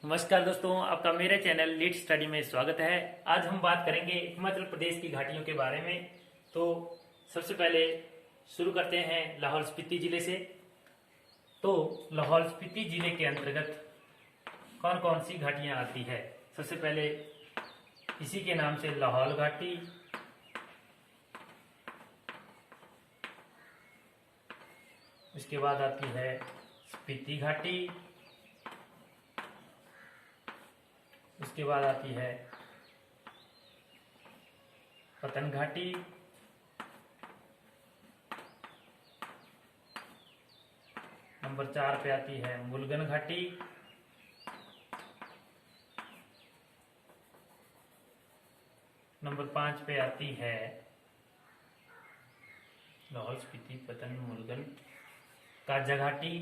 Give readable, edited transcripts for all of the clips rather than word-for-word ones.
नमस्कार दोस्तों, आपका मेरे चैनल लीड स्टडी में स्वागत है। आज हम बात करेंगे हिमाचल प्रदेश की घाटियों के बारे में। तो सबसे पहले शुरू करते हैं लाहौल स्पीति जिले से। तो लाहौल स्पीति जिले के अंतर्गत कौन कौन सी घाटियां आती है? सबसे पहले इसी के नाम से लाहौल घाटी, इसके बाद आती है स्पीति घाटी, उसके बाद आती है पतन घाटी, नंबर 4 पे आती है मुलगन घाटी, नंबर 5 पे आती है लाहौल स्पीति पतन मुलगन काजा घाटी,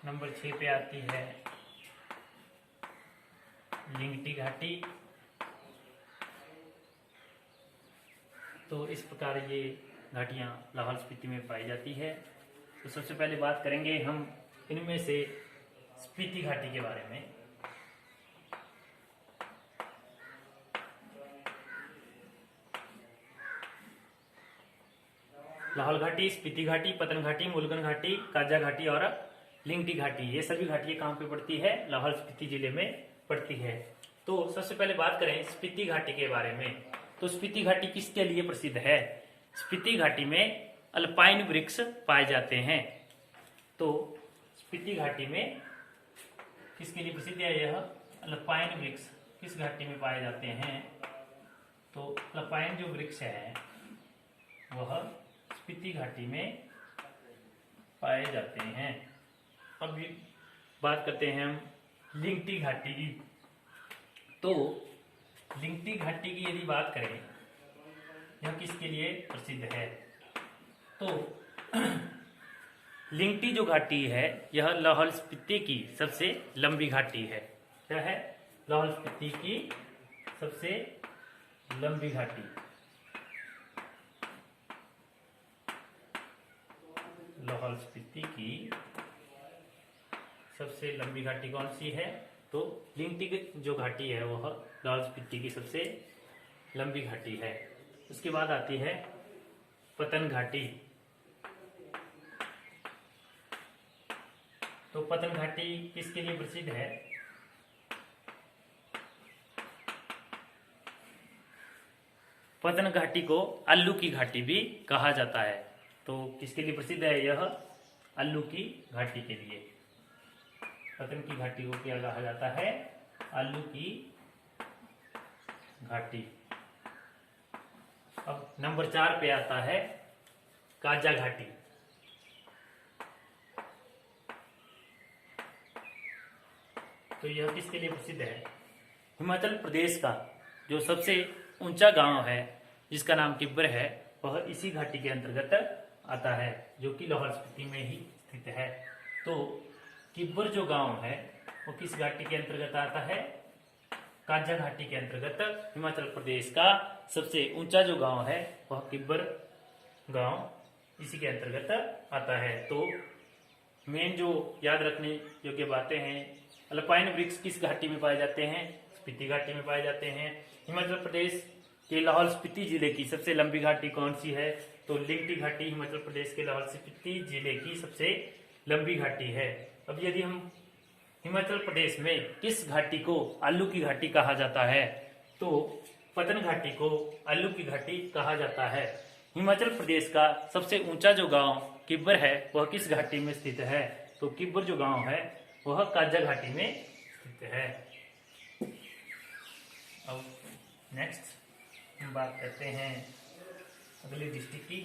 नंबर 6 पे आती है लिंगटी घाटी। तो इस प्रकार ये घाटियां लाहौल स्पीति में पाई जाती है। तो सबसे पहले बात करेंगे हम इनमें से स्पीति घाटी के बारे में। लाहौल घाटी, स्पीति घाटी, पतन घाटी, मुलगन घाटी, काजा घाटी और लिंगटी घाटी, ये सभी घाटियां कहाँ पे पड़ती है? लाहौल स्पीति जिले में पड़ती है। तो सबसे पहले बात करें स्पीति घाटी के बारे में। तो स्पीति घाटी किसके लिए प्रसिद्ध है? स्पीति घाटी में अल्पाइन वृक्ष पाए जाते हैं। तो स्पीति घाटी में किसके लिए प्रसिद्ध है? यह अल्पाइन वृक्ष किस घाटी में पाए जाते हैं? तो अल्पाइन जो वृक्ष है वह स्पीति घाटी में पाए जाते हैं। अब बात करते हैं हम लिंगटी घाटी की। तो लिंगटी घाटी की यदि बात करें, यह किसके लिए प्रसिद्ध है? तो लिंगटी जो घाटी है यह लाहौल स्पीति की सबसे लंबी घाटी है। क्या है? लाहौल स्पीति की सबसे लंबी घाटी। लाहौल स्पीति की सबसे लंबी घाटी कौन सी है? तो लिंगटी जो घाटी है वह लाहौल स्पीति की सबसे लंबी घाटी है। उसके बाद आती है पतन घाटी। तो पतन घाटी किसके लिए प्रसिद्ध है? पतन घाटी को अल्लू की घाटी भी कहा जाता है। तो किसके लिए प्रसिद्ध है? यह अल्लू की घाटी के लिए। पतन की घाटी को क्या कहा जाता है? आलू की घाटी। अब नंबर 4 पे आता है काजा घाटी। तो यह किसके लिए प्रसिद्ध है? हिमाचल प्रदेश का जो सबसे ऊंचा गांव है जिसका नाम किब्बर है, वह इसी घाटी के अंतर्गत आता है, जो कि लाहौल स्पीति में ही स्थित है। तो किब्बर जो गांव है वो किस घाटी के अंतर्गत आता है? काजा घाटी के अंतर्गत। हिमाचल प्रदेश का सबसे ऊंचा जो गांव है वह किब्बर गांव इसी के अंतर्गत आता है। तो मेन जो याद रखने योग्य बातें हैं, अल्पाइन वृक्ष किस घाटी में पाए जाते हैं? स्पीति घाटी में पाए जाते हैं। हिमाचल प्रदेश के लाहौल स्पीति जिले की सबसे लंबी घाटी कौन सी है? तो लिंगटी घाटी हिमाचल प्रदेश के लाहौल स्पीति जिले की सबसे लंबी घाटी है। अब यदि हम हिमाचल प्रदेश में किस घाटी को आलू की घाटी कहा जाता है? तो पतन घाटी को आलू की घाटी कहा जाता है। हिमाचल प्रदेश का सबसे ऊंचा जो गांव किब्बर है वह किस घाटी में स्थित है? तो किब्बर जो गांव है वह काजा घाटी में स्थित है। अब नेक्स्ट हम बात करते हैं अगले डिस्ट्रिक्ट की।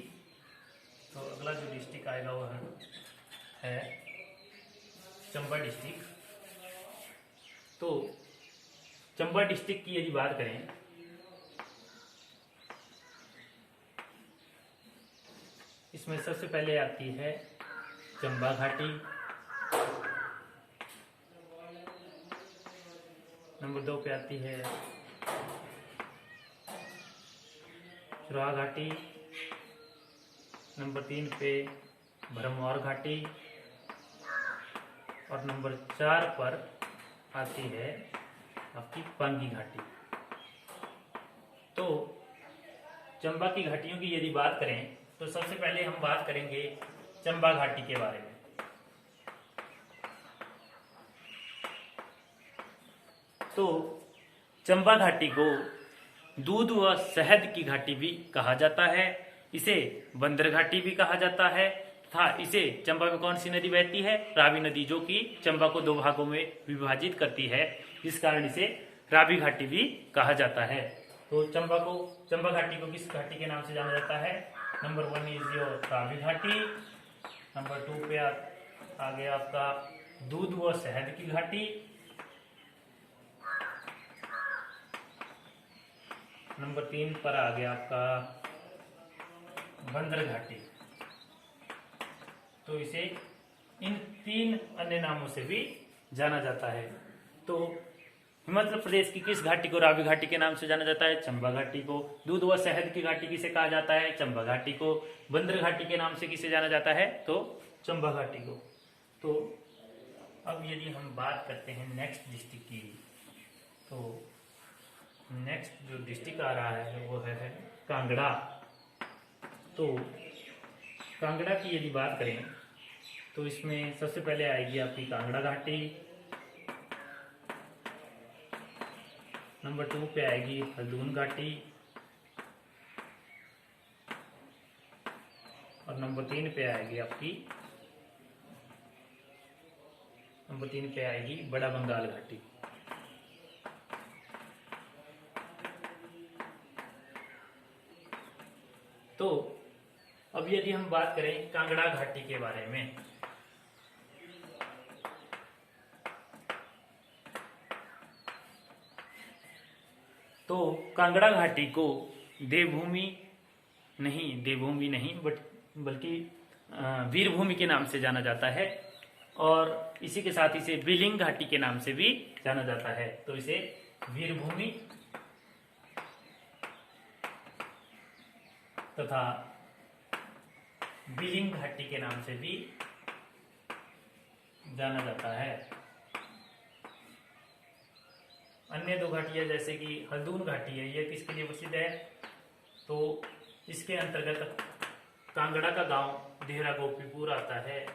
तो अगला जो डिस्ट्रिक्ट आएगा वह है चंबा डिस्ट्रिक्ट। तो चंबा डिस्ट्रिक्ट की यदि बात करें, इसमें सबसे पहले आती है चंबा घाटी, नंबर 2 पे आती है चुराह घाटी, नंबर 3 पे भरमौर घाटी और नंबर 4 पर आती है आपकी पांगी घाटी। तो चंबा की घाटियों की यदि बात करें तो सबसे पहले हम बात करेंगे चंबा घाटी के बारे में। तो चंबा घाटी को दूध व शहद की घाटी भी कहा जाता है, इसे बंदर घाटी भी कहा जाता है तथा इसे चंबा में कौन सी नदी बहती है? रावी नदी, जो कि चंबा को 2 भागों में विभाजित करती है, इस कारण इसे रावी घाटी भी कहा जाता है। तो चंबा घाटी को किस घाटी के नाम से जाना जाता है? नंबर 1 इज योर रावी घाटी, नंबर 2 पे आ गया आपका दूध व शहद की घाटी, नंबर 3 पर आ गया आपका बंदर घाटी। तो इसे इन 3 अन्य नामों से भी जाना जाता है। तो हिमाचल प्रदेश की किस घाटी को रावी घाटी के नाम से जाना जाता है? चंबा घाटी को। दूध व शहद की घाटी किसे कहा जाता है? चंबा घाटी को। बंदर घाटी के नाम से किसे जाना जाता है? तो चंबा घाटी को। तो अब यदि हम बात करते हैं नेक्स्ट डिस्ट्रिक्ट की, तो नेक्स्ट जो डिस्ट्रिक्ट आ रहा है वो है कांगड़ा। तो कांगड़ा की यदि बात करें तो इसमें सबसे पहले आएगी आपकी कांगड़ा घाटी, नंबर 2 पे आएगी हल्दून घाटी, और नंबर 3 पे आएगी बड़ा बंगाल घाटी। तो अब यदि हम बात करें कांगड़ा घाटी के बारे में, तो कांगड़ा घाटी को देवभूमि नहीं बल्कि वीरभूमि के नाम से जाना जाता है, और इसी के साथ इसे बिलिंग घाटी के नाम से भी जाना जाता है। तो इसे वीरभूमि तथा बिलिंग घाटी के नाम से भी जाना जाता है। अन्य 2 घाटियां जैसे कि हल्दून घाटी है, यह किसके लिए प्रसिद्ध है? तो इसके अंतर्गत कांगड़ा का गांव देहरा गोपीपुर आता है,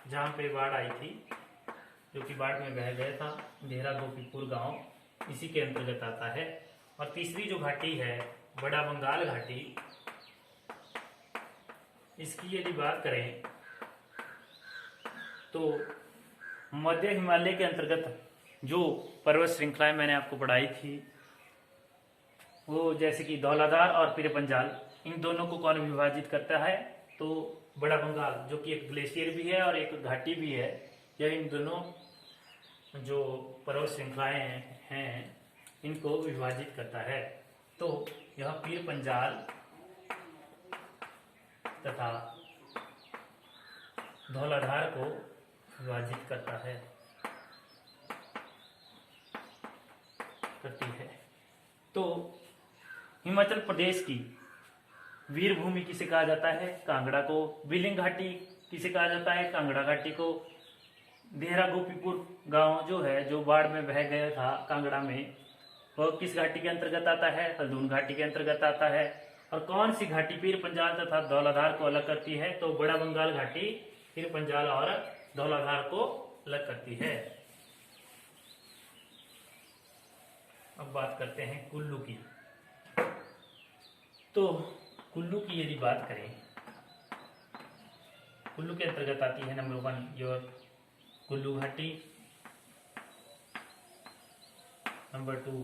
जहां पे बाढ़ आई थी, जो कि बाढ़ में बह गया था। देहरा गोपीपुर गांव इसी के अंतर्गत आता है। और तीसरी जो घाटी है बड़ा बंगाल घाटी, इसकी यदि बात करें तो मध्य हिमालय के अंतर्गत जो पर्वत श्रृंखलाएं मैंने आपको पढ़ाई थी, वो जैसे कि धौलाधार और पीर पंजाल, इन दोनों को कौन विभाजित करता है? तो बड़ा बंगाल, जो कि एक ग्लेशियर भी है और एक घाटी भी है, यह इन दोनों जो पर्वत श्रृंखलाएं हैं इनको विभाजित करता है। तो यह पीर पंजाल तथा धौलाधार को विभाजित करती है। तो हिमाचल प्रदेश की वीरभूमि किसे कहा जाता है? कांगड़ा को। बिलिंग घाटी किसे कहा जाता है? कांगड़ा घाटी को। देहरा गोपीपुर गांव जो है, जो बाढ़ में बह गया था कांगड़ा में, वह किस घाटी के अंतर्गत आता है? हल्दून घाटी के अंतर्गत आता है। और कौन सी घाटी पीर पंजाल तथा धौलाधार को अलग करती है? तो बड़ा बंगाल घाटी पीर पंजाल और धौलाधार को अलग करती है। अब बात करते हैं कुल्लू की। तो कुल्लू की यदि बात करें, कुल्लू के अंतर्गत आती है नंबर 1 योर कुल्लू घाटी, नंबर 2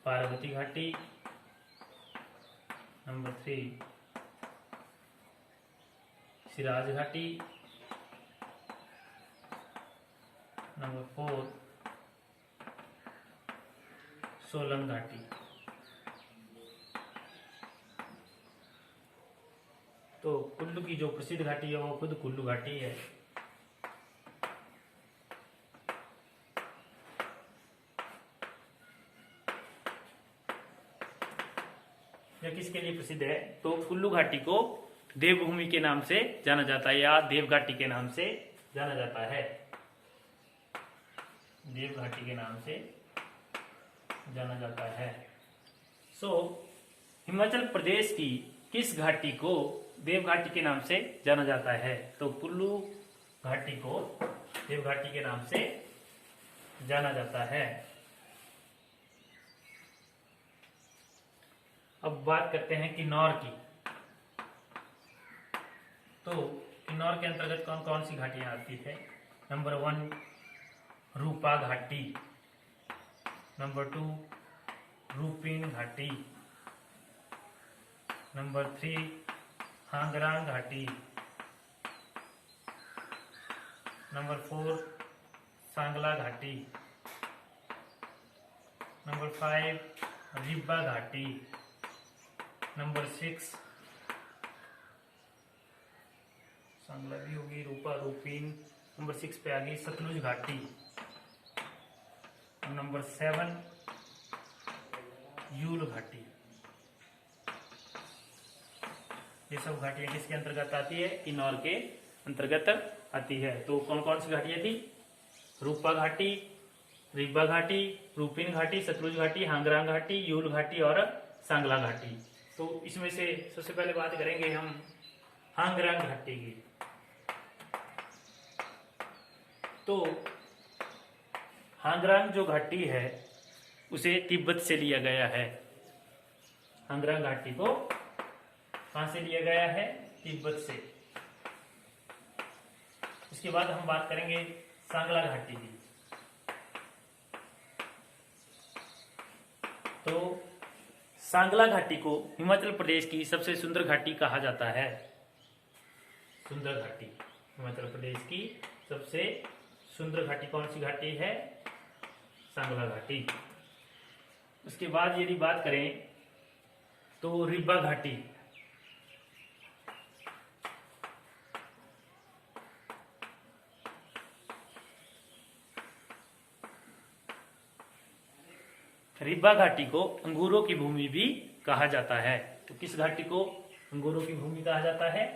पार्वती घाटी, नंबर 3 सिराज घाटी, नंबर 4 सोलन घाटी। तो कुल्लू की जो प्रसिद्ध घाटी है वो खुद कुल्लू घाटी है। यह किसके लिए प्रसिद्ध है? तो कुल्लू घाटी को देवभूमि के नाम से जाना जाता है या देव घाटी के नाम से जाना जाता है। देव घाटी के नाम से जाना जाता है। हिमाचल प्रदेश की किस घाटी को देव घाटी के नाम से जाना जाता है? तो कुल्लू घाटी को देव घाटी के नाम से जाना जाता है। अब बात करते हैं किन्नौर की। तो किन्नौर के अंतर्गत कौन कौन सी घाटियां आती है? नंबर 1 रूपा घाटी, नंबर 2 रूपिन घाटी, नंबर 3 हांगरांग घाटी, नंबर 4 सांगला घाटी, नंबर 5 रिब्बा घाटी, नंबर 6 सांगला भी होगी, रूपा रूपीन। नंबर 6 पे आ गई सतलुज घाटी। और नंबर 7 यूल घाटी। ये सब घाटियां किसके अंतर्गत आती है? किन्नौर के अंतर्गत आती है। तो कौन कौन सी घाटियां थी? रूपा घाटी, रिब्बा घाटी, रूपिन घाटी, सतलुज घाटी, हांगरांग घाटी, यूल घाटी और सांगला घाटी। तो इसमें से सबसे पहले बात करेंगे हम हांगरांग घाटी की। तो हांगरांग जो घाटी है उसे तिब्बत से लिया गया है। हांगरांग घाटी को कहां से लिया गया है? तिब्बत से। इसके बाद हम बात करेंगे सांगला घाटी की। तो सांगला घाटी को हिमाचल प्रदेश की सबसे सुंदर घाटी कहा जाता है। सुंदर घाटी, हिमाचल प्रदेश की सबसे सुंदर घाटी कौन सी घाटी है? सांगला घाटी। उसके बाद यदि बात करें तो रिब्बा घाटी। रिब्बा घाटी को अंगूरों की भूमि भी कहा जाता है। तो किस घाटी को अंगूरों की भूमि कहा जाता है?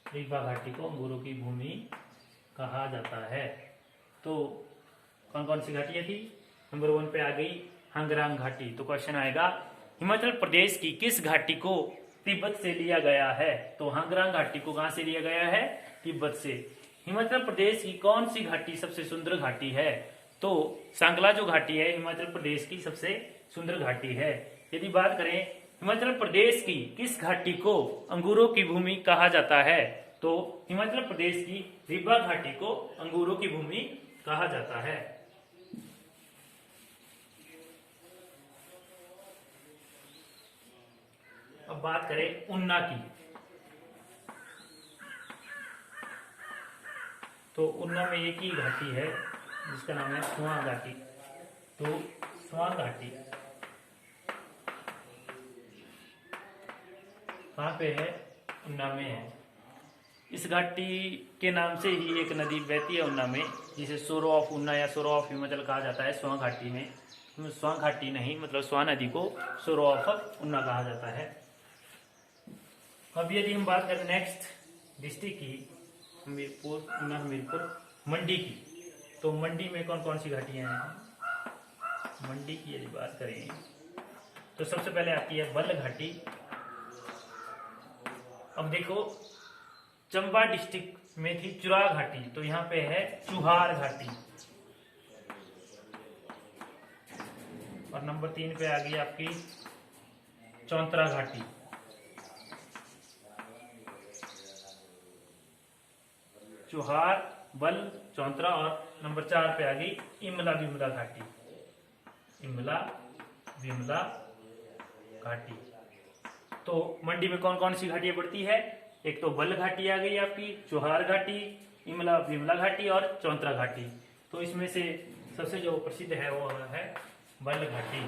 रिब्बा घाटी को अंगूरों की भूमि कहा जाता है। तो कौन कौन सी घाटियां थी? नंबर 1 पे आ गई हांगरांग घाटी। तो क्वेश्चन आएगा हिमाचल प्रदेश की किस घाटी को तिब्बत से लिया गया है? तो हांगरांग घाटी को कहां से लिया गया है? तिब्बत से। हिमाचल प्रदेश की कौन सी घाटी सबसे सुंदर घाटी है? तो सांगला जो घाटी है हिमाचल प्रदेश की सबसे सुंदर घाटी है। यदि बात करें हिमाचल प्रदेश की किस घाटी को अंगूरों की भूमि कहा जाता है? तो हिमाचल प्रदेश की रिब्बा घाटी को अंगूरों की भूमि कहा जाता है। अब बात करें उन्ना की। तो उन्ना में एक ही घाटी है जिसका नाम है स्वां घाटी। तो स्वां घाटी कहाँ पे है? उन्ना में है। इस घाटी के नाम से ही एक नदी बहती है उन्ना में, जिसे सोरो ऑफ उन्ना या सोरो ऑफ हिमाचल कहा जाता है। स्वां घाटी में स्वां घाटी नहीं, मतलब स्वां नदी को सोरो ऑफ उन्ना कहा जाता है। अब यदि हम बात करें नेक्स्ट डिस्ट्रिक्ट की, हमीरपुर, उन्ना हमीरपुर, मंडी की। तो मंडी में कौन कौन सी घाटियां हैं? मंडी की यदि बात करें तो सबसे पहले आती है बल्ह घाटी। अब देखो चंबा डिस्ट्रिक्ट में थी चुरा घाटी, तो यहाँ पे है चुहार घाटी। और नंबर 3 पे आ गई आपकी चौंतरा घाटी। चुहार, बल, चौंतरा। और नंबर 4 पे आ गई इमला विमला घाटी। इमला विमला घाटी। तो मंडी में कौन कौन सी घाटियां पड़ती है? एक तो बल घाटी आ गई आपकी, चुहार घाटी, इमला विमला घाटी और चौंतरा घाटी। तो इसमें से सबसे जो प्रसिद्ध है वो है बल घाटी।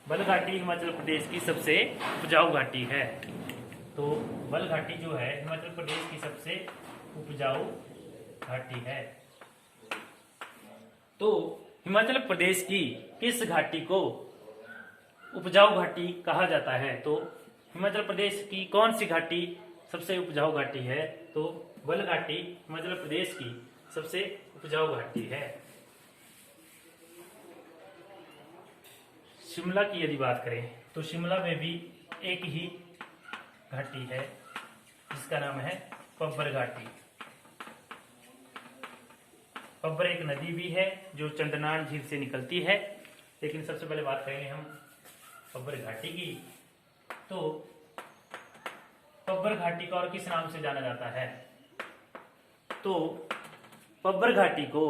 बल घाटी हिमाचल प्रदेश की सबसे उपजाऊ घाटी है। तो बल घाटी जो है हिमाचल प्रदेश की सबसे उपजाऊ घाटी है। तो हिमाचल प्रदेश की किस घाटी को उपजाऊ घाटी कहा जाता है? तो हिमाचल प्रदेश की कौन सी घाटी सबसे उपजाऊ घाटी है? तो बल घाटी हिमाचल प्रदेश की सबसे उपजाऊ घाटी है। शिमला की यदि बात करें तो शिमला में भी एक ही घाटी है जिसका नाम है पब्बर घाटी। पब्बर एक नदी भी है जो चंदनान झील से निकलती है, लेकिन सबसे पहले बात करेंगे हम पब्बर घाटी की। तो पब्बर घाटी को और किस नाम से जाना जाता है? तो पब्बर घाटी को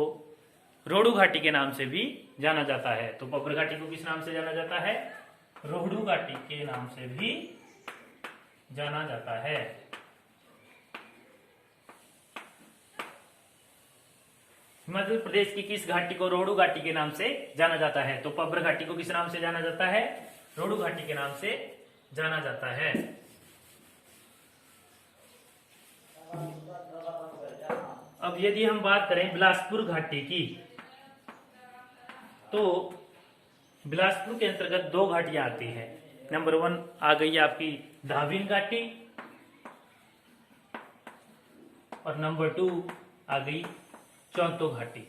रोहडू घाटी के नाम से भी जाना जाता है। तो पब्बर घाटी को किस नाम से जाना जाता है? रोहडू घाटी के नाम से भी जाना जाता है। हिमाचल प्रदेश की किस घाटी को रोहडू घाटी के नाम से जाना जाता है? तो पब्बर घाटी को किस नाम से जाना जाता है? रोहडू घाटी के नाम से जाना जाता है। अब यदि हम बात करें बिलासपुर घाटी की, तो बिलासपुर के अंतर्गत दो घाटियां आती हैं। नंबर 1 आ गई आपकी धाविन घाटी और नंबर 2 आ गई चौंतो घाटी।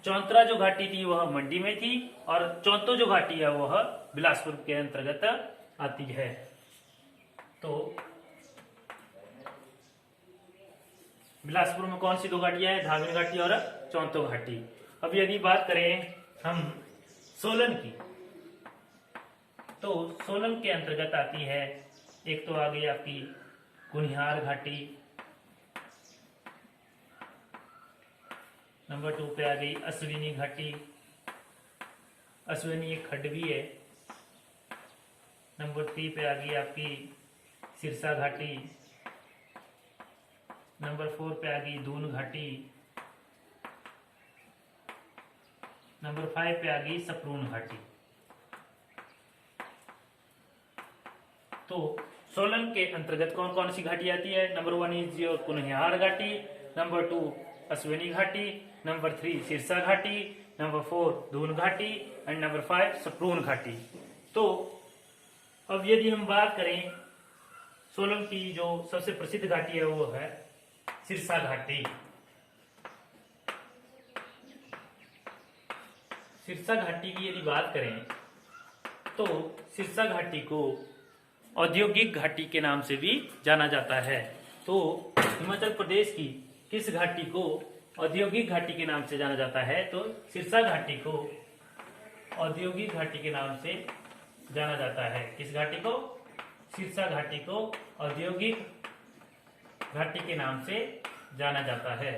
चौंतरा जो घाटी थी वह मंडी में थी और चौंतो जो घाटी है वह बिलासपुर के अंतर्गत आती है। तो बिलासपुर में कौन सी दो घाटियां हैं? धाविन घाटी और चौंतो घाटी। अब यदि बात करें हम सोलन की, तो सोलन के अंतर्गत आती है, एक तो आ गई आपकी कुनिहार घाटी, नंबर 2 पे आ गई अश्विनी घाटी। अश्विनी एक खड्ड भी है। नंबर 3 पे आ गई आपकी सिरसा घाटी। नंबर 4 पे आ गई दून घाटी। नंबर 5 पे आ गई सपरून घाटी। तो सोलन के अंतर्गत कौन कौन सी घाटी आती है? नंबर 1 इज योर कुनिहार घाटी, नंबर 2 अश्विनी घाटी, नंबर 3 सिरसा घाटी, नंबर 4 दून घाटी एंड नंबर 5 सपरून घाटी। तो अब यदि हम बात करें सोलन की जो सबसे प्रसिद्ध घाटी है वो है सिरसा घाटी। सिरसा घाटी की यदि बात करें तो सिरसा घाटी को औद्योगिक घाटी के नाम से भी जाना जाता है। तो हिमाचल प्रदेश की किस घाटी को औद्योगिक घाटी के नाम से जाना जाता है? तो सिरसा घाटी को औद्योगिक घाटी के नाम से जाना जाता है। किस घाटी को? सिरसा घाटी को औद्योगिक घाटी के नाम से जाना जाता है।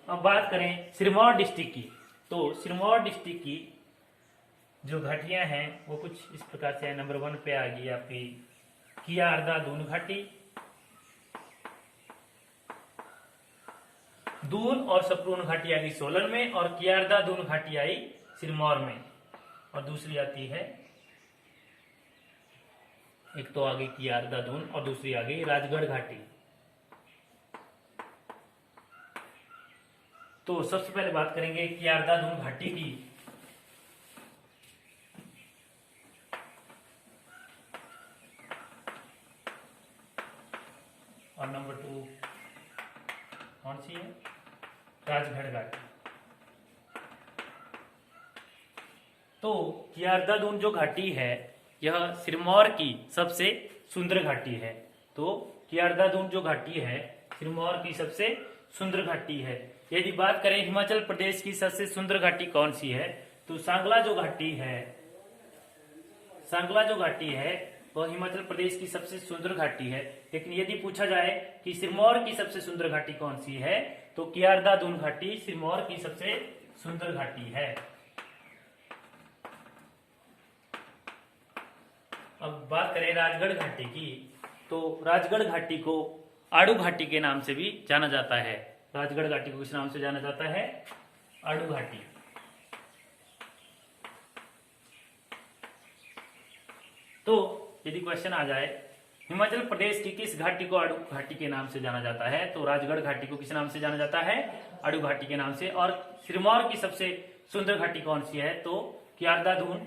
अब बात करें सिरमौर डिस्ट्रिक्ट की, तो सिरमौर डिस्ट्रिक्ट की जो घाटियां हैं वो कुछ इस प्रकार से है। नंबर 1 पे आ गई आपकी कियारदा दून घाटी। दून और सपरून घाटी आ गई सोलन में और कियारदा दून घाटी आई सिरमौर में। और दूसरी आती है, एक तो आ गई कियारदा दून और दूसरी आ गई राजगढ़ घाटी। तो सबसे पहले बात करेंगे कियारदा दून घाटी की। और नंबर 2 कौन सी है? राजगढ़ घाटी। तो कियारदा दून जो घाटी है यह सिरमौर की सबसे सुंदर घाटी है। तो कियारदा दून जो घाटी है सिरमौर की सबसे सुंदर घाटी है। यदि बात करें हिमाचल प्रदेश की सबसे सुंदर घाटी कौन सी है, तो सांगला जो घाटी है, सांगला जो घाटी है वह हिमाचल प्रदेश की सबसे सुंदर घाटी है। लेकिन यदि पूछा जाए कि सिरमौर की सबसे सुंदर घाटी कौन सी है, तो कियारदा दून घाटी सिरमौर की सबसे सुंदर घाटी है। अब बात करें राजगढ़ घाटी की, तो राजगढ़ घाटी को आड़ू घाटी के नाम से भी जाना जाता है। राजगढ़ घाटी को किस नाम से जाना जाता है? आड़ू घाटी। तो यदि क्वेश्चन आ जाए हिमाचल प्रदेश की किस घाटी को आड़ू घाटी के नाम से जाना जाता है, तो राजगढ़ घाटी को किस नाम से जाना जाता है? आड़ू घाटी के नाम से। और सिरमौर की सबसे सुंदर घाटी कौन सी है, तो क्यारदाधून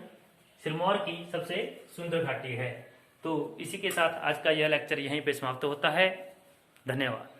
सिरमौर की सबसे सुंदर घाटी है। तो इसी के साथ आज का यह लेक्चर यहीं पे समाप्त होता है। धन्यवाद।